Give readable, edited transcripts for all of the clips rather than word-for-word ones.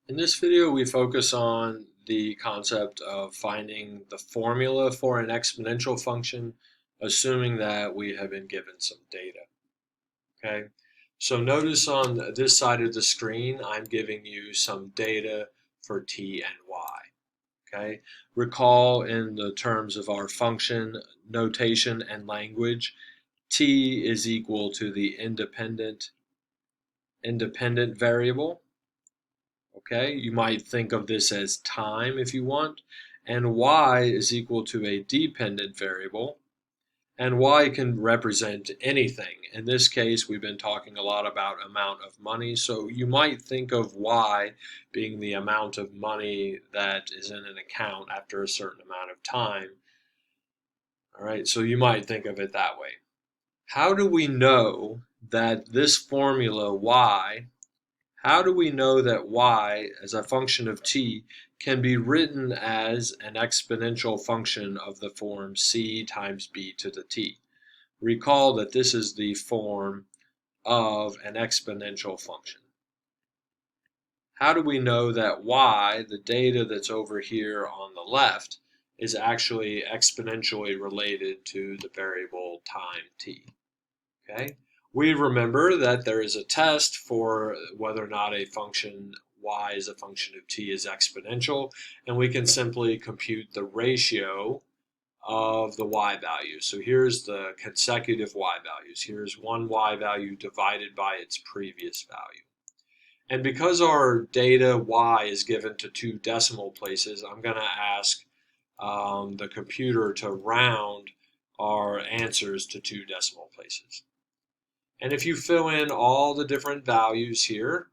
In this video, we focus on the concept of finding the formula for an exponential function, assuming that we have been given some data. Okay, so notice on this side of the screen, I'm giving you some data for t and y. Okay, recall in the terms of our function notation and language, t is equal to the independent variable. Okay, you might think of this as time if you want, and y is equal to a dependent variable, and y can represent anything. In this case, we've been talking a lot about amount of money, so you might think of y being the amount of money that is in an account after a certain amount of time. All right, so you might think of it that way. How do we know that this formula y How do we know that y, as a function of t, can be written as an exponential function of the form c times b to the t? Recall that this is the form of an exponential function. How do we know that y, the data that's over here on the left, is actually exponentially related to the variable time t? Okay, we remember that there is a test for whether or not a function y is a function of t is exponential, and we can simply compute the ratio of the y values. So here's the consecutive y values. Here's one y value divided by its previous value. And because our data y is given to two decimal places, I'm going to ask the computer to round our answers to two decimal places. And if you fill in all the different values here,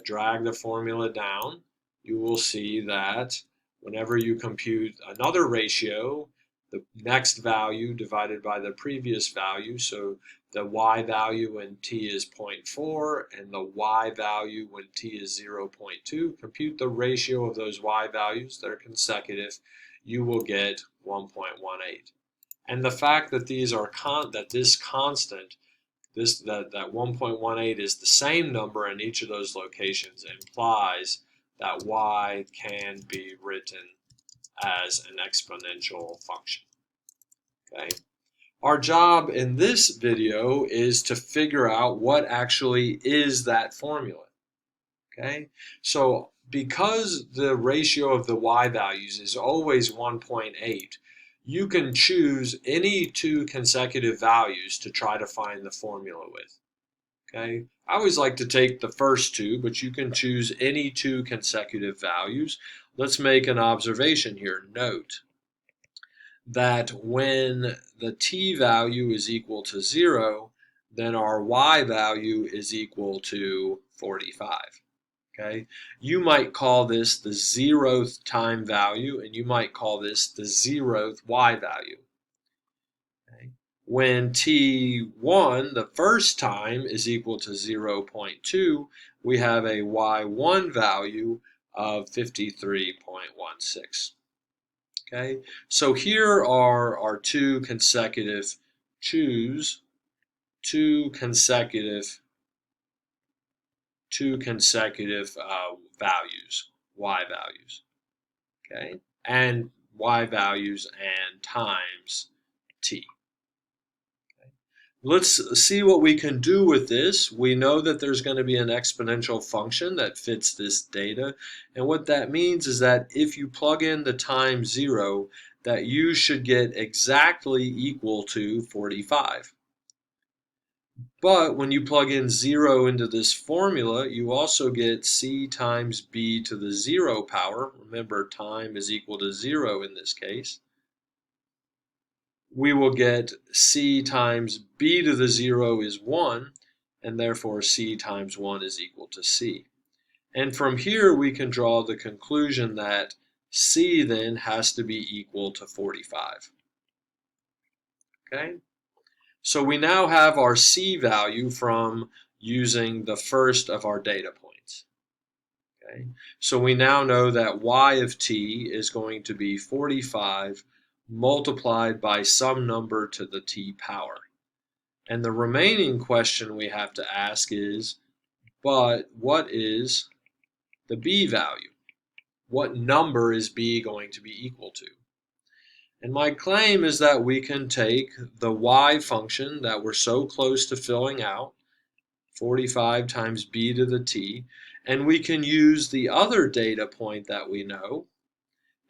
drag the formula down, you will see that whenever you compute another ratio, the next value divided by the previous value, so the y value when t is 0.4 and the y value when t is 0.2, compute the ratio of those y values that are consecutive, you will get 1.18. And the fact that these are this constant, that 1.18 is the same number in each of those locations, implies that y can be written as an exponential function. Okay. Our job in this video is to figure out what actually is that formula. Okay. So because the ratio of the y values is always 1.8, you can choose any two consecutive values to try to find the formula with. Okay, I always like to take the first two, but you can choose any two consecutive values. Let's make an observation here. Note that when the t value is equal to 0, then our y value is equal to 45. Okay, you might call this the 0th time value, and you might call this the 0th y value. Okay. When t1, the first time, is equal to 0.2, we have a y1 value of 53.16. Okay, so here are our two consecutive values, y values, okay, and y values and times t. Okay. Let's see what we can do with this. We know that there's going to be an exponential function that fits this data, and what that means is that if you plug in the time 0, that you should get exactly equal to 45. But when you plug in 0 into this formula, you also get c times b to the 0 power. Remember, time is equal to 0 in this case. We will get c times b to the 0 is 1, and therefore c times 1 is equal to c. And from here, we can draw the conclusion that c then has to be equal to 45. Okay? So we now have our c value from using the first of our data points. Okay? So we now know that y of t is going to be 45 multiplied by some number to the t power. And the remaining question we have to ask is, but what is the b value. What number is b going to be equal to? And my claim is that we can take the y function that we're so close to filling out, 45 times b to the t, and we can use the other data point that we know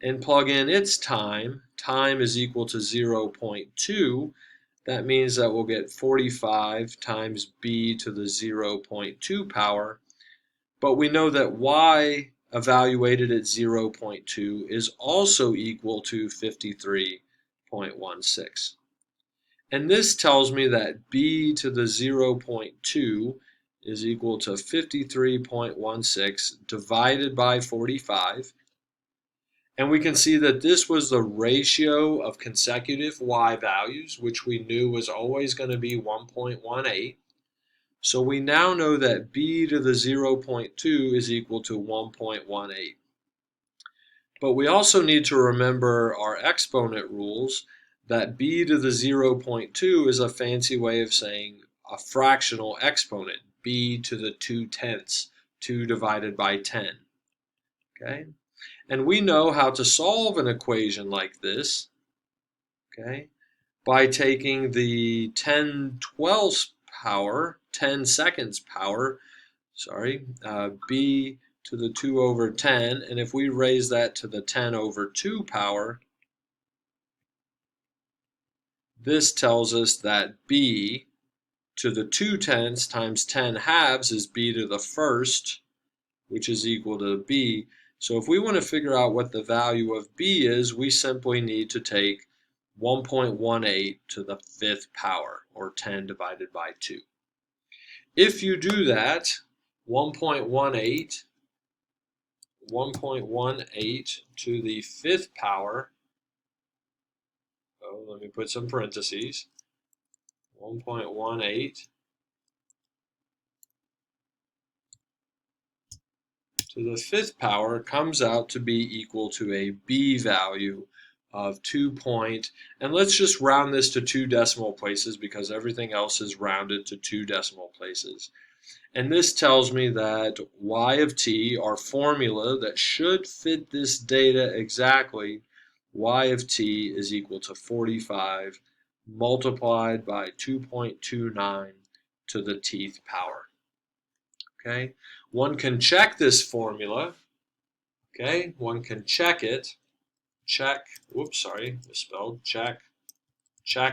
and plug in its time. Time is equal to 0.2. That means that we'll get 45 times b to the 0.2 power. But we know that y evaluated at 0.2 is also equal to 53.16. And this tells me that b to the 0.2 is equal to 53.16 divided by 45. And we can see that this was the ratio of consecutive y values, which we knew was always going to be 1.18. So we now know that b to the 0.2 is equal to 1.18. But we also need to remember our exponent rules, that b to the 0.2 is a fancy way of saying a fractional exponent, b to the 2/10, 2 divided by 10. Okay? And we know how to solve an equation like this, okay, by taking the 10/12 power, 10 seconds power, b to the 2 over 10, and if we raise that to the 10 over 2 power, this tells us that b to the 2/10 times 10 halves is b to the first, which is equal to b. So if we want to figure out what the value of b is, we simply need to take 1.18 to the 5th power, or 10 divided by 2. If you do that, 1.18 to the 5th power, let me put some parentheses, 1.18 to the 5th power comes out to be equal to a b value of 2 and let's just round this to 2 decimal places because everything else is rounded to 2 decimal places. And this tells me that y of t, our formula that should fit this data exactly, y of t is equal to 45 multiplied by 2.29 to the tth power. Okay, one can check this formula. Okay, one can check it. Check, misspelled, check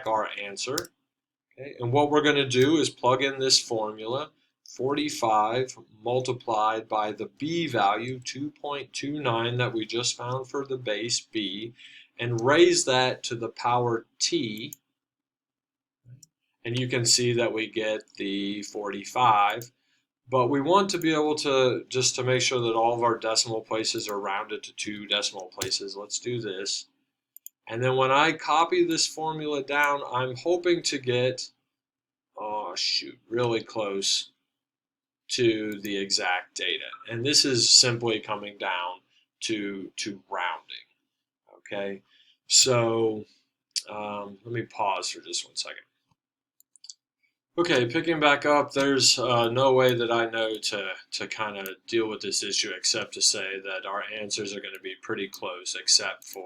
our answer. Okay, and what we're going to do is plug in this formula, 45 multiplied by the b value, 2.29 that we just found for the base b, and raise that to the power t. And you can see that we get the 45. But we want to be able to, just to make sure that all of our decimal places are rounded to 2 decimal places, let's do this. And then when I copy this formula down, I'm hoping to get, really close to the exact data. And this is simply coming down to rounding. Okay, so let me pause for just 1 second. Okay, picking back up, there's no way that I know to kind of deal with this issue except to say that our answers are going to be pretty close, except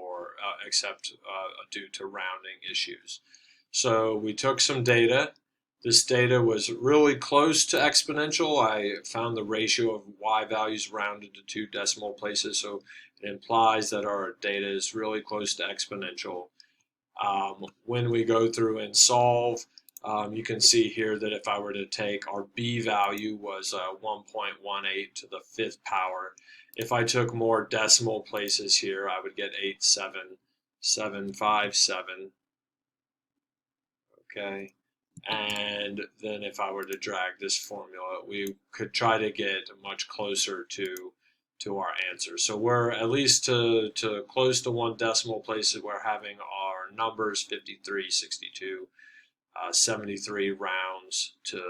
due to rounding issues. So we took some data. This data was really close to exponential. I found the ratio of y values rounded to 2 decimal places, so it implies that our data is really close to exponential. When we go through and solve, you can see here that if I were to take our b value was 1.18 to the 5th power. If I took more decimal places here, I would get 87757. Okay, and then if I were to drag this formula, we could try to get much closer to our answer. So we're at least to close to 1 decimal place. We're having our numbers 53, 62. 73 rounds to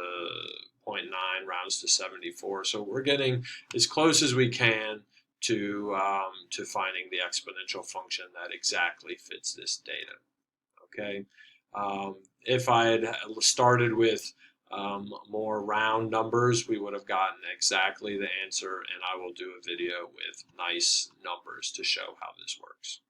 0.9 rounds to 74. So we're getting as close as we can to finding the exponential function that exactly fits this data. Okay, if I had started with more round numbers, we would have gotten exactly the answer, and I will do a video with nice numbers to show how this works.